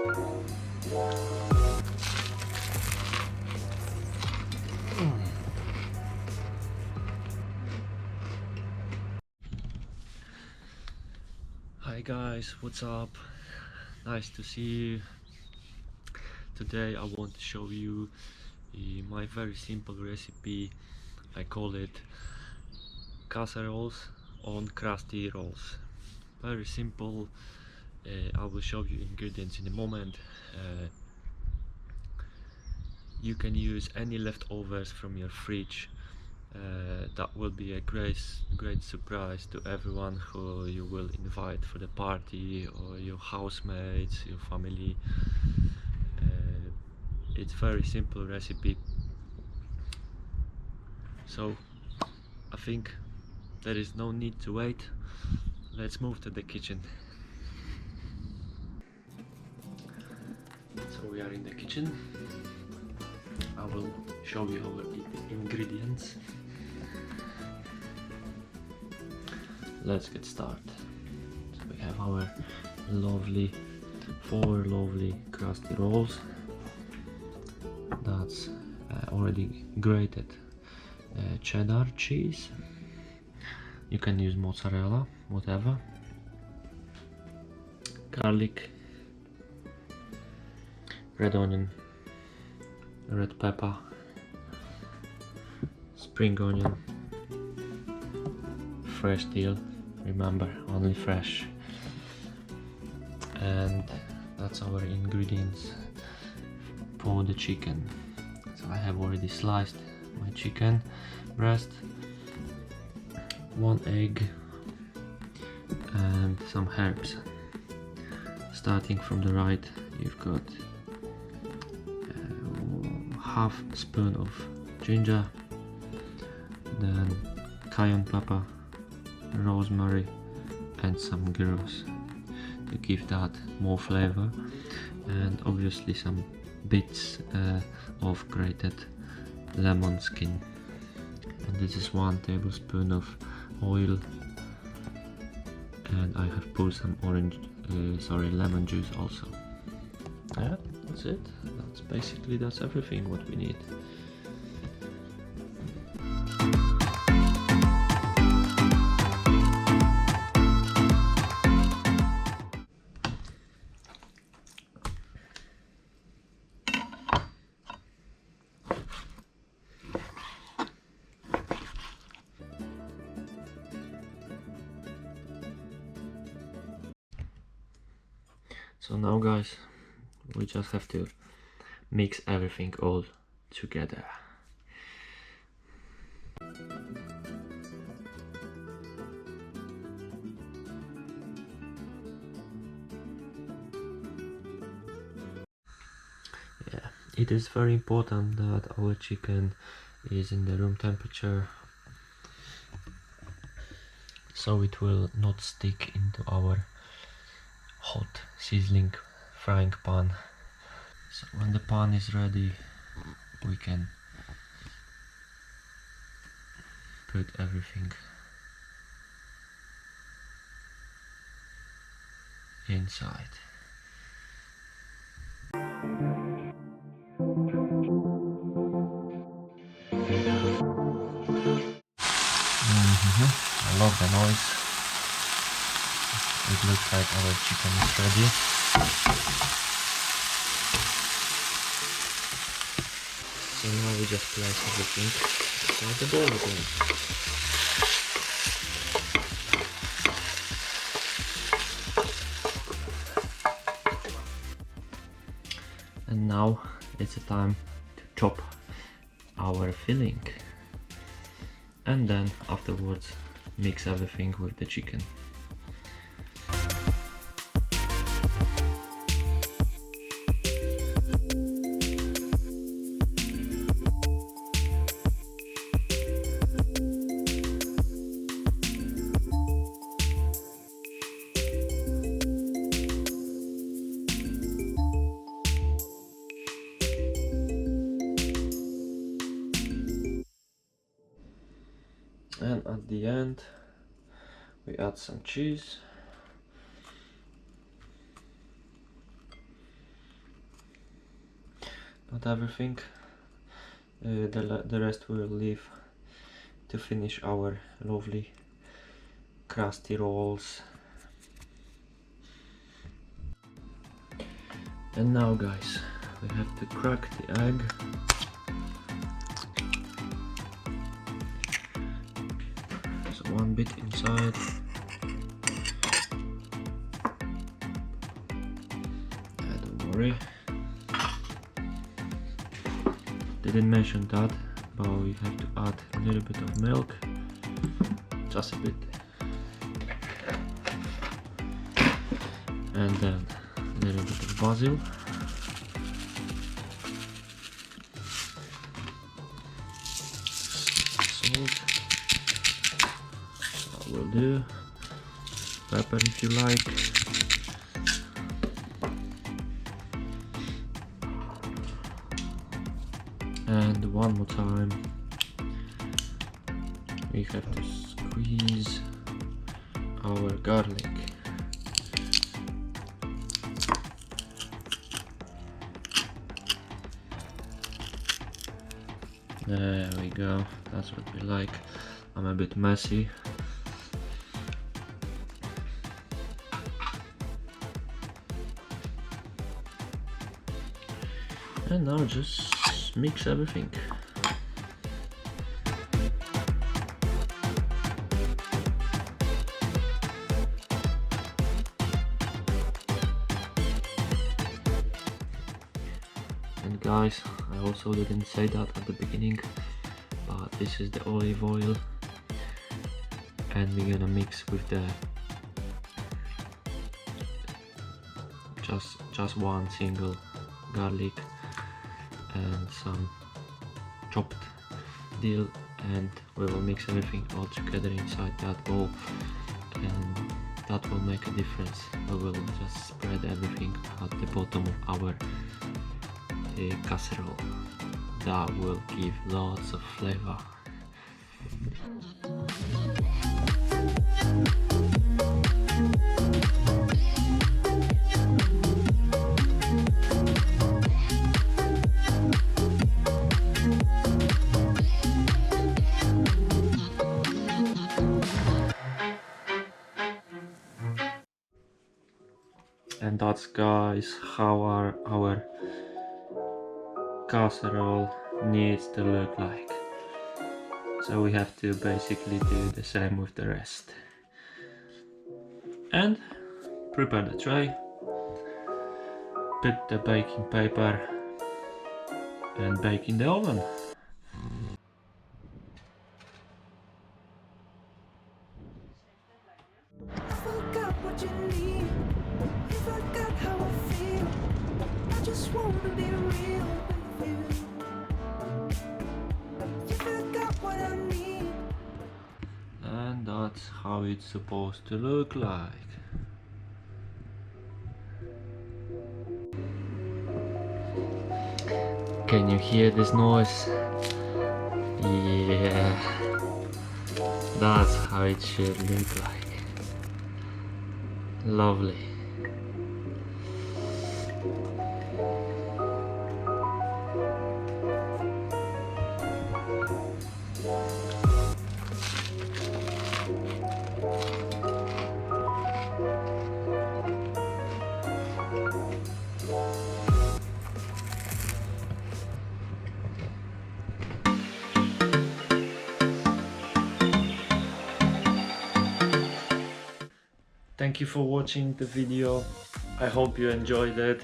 Hi guys, what's up? Nice to see you. Today I want to show you my very simple recipe. I call it casseroles on crusty rolls. Very simple. I will show you ingredients in a moment. You can use any leftovers from your fridge. That will be a great surprise to everyone who you will invite for the party, or your housemates, your family. It's very simple recipe, so I think there is no need to wait. Let's move to the kitchen. So we are in the kitchen. I will show you our ingredients. Let's get started. So we have our four lovely crusty rolls. That's already grated cheddar cheese. You can use mozzarella, whatever. Garlic, red onion, red pepper, spring onion, fresh dill, remember, only fresh. And that's our ingredients for the chicken. So I have already sliced my chicken breast, 1 egg and some herbs. Starting from the right, you've got half spoon of ginger, then cayenne pepper, rosemary and some gyros to give that more flavor, and obviously some bits of grated lemon skin. And this is 1 tablespoon of oil, and I have put some lemon juice also. Yeah, that's it. That's everything what we need. So now guys, we just have to mix everything all together. Yeah, it is very important that our chicken is in the room temperature, so it will not stick into our hot sizzling frying pan. So when the pan is ready, we can put everything inside. I love the noise. It looks like our chicken is ready. So now we just place everything inside the bowl again. And now it's the time to chop our filling, and then afterwards mix everything with the chicken. And at the end we add some cheese, not everything. The rest we'll leave to finish our lovely crusty rolls. And now guys, we have to crack the egg. So one bit inside. Don't worry. Didn't mention that, but we have to add a little bit of milk, just a bit, and then a little bit of basil, salt, that will do, pepper if you like. And one more time, we have to squeeze our garlic. There we go, that's what we like. I'm a bit messy. And now just mix everything. And guys, I also didn't say that at the beginning, but this is the olive oil, and we're gonna mix with the just one single garlic and some chopped dill, and we will mix everything all together inside that bowl, and that will make a difference. We will just spread everything at the bottom of our casserole. That will give lots of flavor. And that's, guys, how our casserole needs to look like. So we have to basically do the same with the rest. And prepare the tray, put the baking paper and bake in the oven. And that's how it's supposed to look like. Can you hear this noise? Yeah, that's how it should look like. Lovely. Thank you for watching the video. I hope you enjoyed it.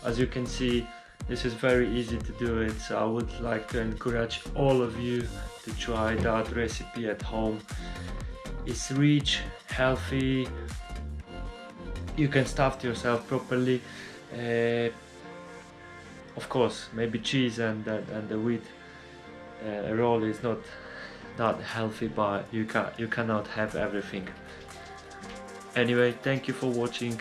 As you can see, this is very easy to do it, so I would like to encourage all of you to try that recipe at home. It's rich, healthy, you can stuff yourself properly. Of course, maybe cheese and the wheat roll is not that healthy, but you cannot have everything. Anyway, thank you for watching.